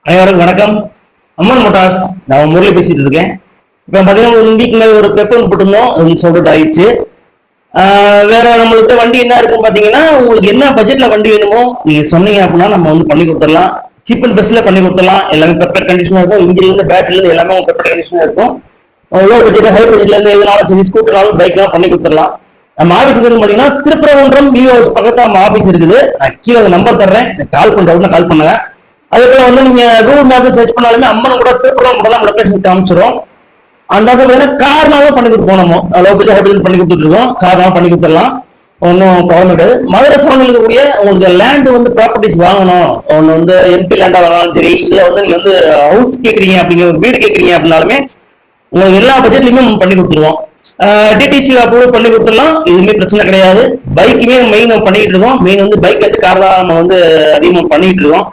அனைவருக்கும் வணக்கம். அம்மன் மோட்டார்ஸ், நான் முரளி பேசிட்டு இருக்கேன். இப்போ பார்த்தீங்கன்னா ஒரு வீக் மேலே ஒரு பெட்ரோல் போட்டிருந்தோம், சொல்லிட்டு ஆயிடுச்சு. வேற நம்மளுக்கு வண்டி என்ன இருக்குன்னு பார்த்தீங்கன்னா, உங்களுக்கு என்ன பட்ஜெட்ல வண்டி வேணுமோ நீங்க சொன்னீங்க அப்படின்னா நம்ம வந்து பண்ணி கொடுத்துடலாம். சீப் அண்ட் பெஸ்ட்ல பண்ணி கொடுத்துடலாம். எல்லாமே பெப்பர் கண்டிஷனா இருக்கும். இன்ஜின்ல பேட்டரில இருந்து எல்லாமே பெப்பர் கண்டிஷனா இருக்கும். லோ பட்ஜெட் ஹை பட்ஜெட்ல இருந்து எதுனாலும் சரி, ஸ்கூட்டர்னாலும் பைக்லாம் பண்ணி கொடுத்துடலாம். நம்ம ஆஃபீஸ் வந்து பார்த்தீங்கன்னா திருப்பரங்குன்றம் விஓஎஸ் பக்கத்துல நம்ம ஆஃபீஸ் இருக்குது. நான் கீழே நம்பர் தர்றேன், கால் பண்றவங்க கால் பண்ணுங்க. அதுக்குள்ள வந்து நீங்க கூகுள் மேப் சர்ச் பண்ணாலுமே அம்மன் கூட திருப்பரம் கூட தான் லொகேஷன் காமிச்சிரும். அந்த இடத்துல கார்னாவும் பண்ணி கொடுப்போம். நம்ம லோ பட்ஜெட் ஹை பட்ஜெட் பண்ணி கொடுத்துட்டு இருக்கோம். கார்னாவும் பண்ணி கொடுத்துடலாம், ஒன்றும் ப்ராப்ளம் கிடையாது. மதுரை சரௌண்டில் இருக்கக்கூடிய உங்களுக்கு லேண்ட் வந்து ப்ராப்பர்ட்டிஸ் வாங்கணும், ஒன்று வந்து எம்பி லேண்டா வாங்கினாலும் சரி, இல்லை வந்து நீங்க வந்து ஹவுஸ் கேட்குறீங்க அப்படிங்கிற ஒரு வீடு கேட்குறீங்க அப்படின்னாலுமே உங்களுக்கு எல்லா பட்ஜெட்லையுமே பண்ணி கொடுத்துருவோம். டிடிசி அப்ரூவ் பண்ணி கொடுத்துடலாம், எதுவுமே பிரச்சனை கிடையாது. பைக்குமே மெயின் பண்ணிட்டு இருக்கோம். மெயின் வந்து பைக் எடுத்து கார் தான் நம்ம வந்து அதிகமாக பண்ணிட்டு இருக்கோம்.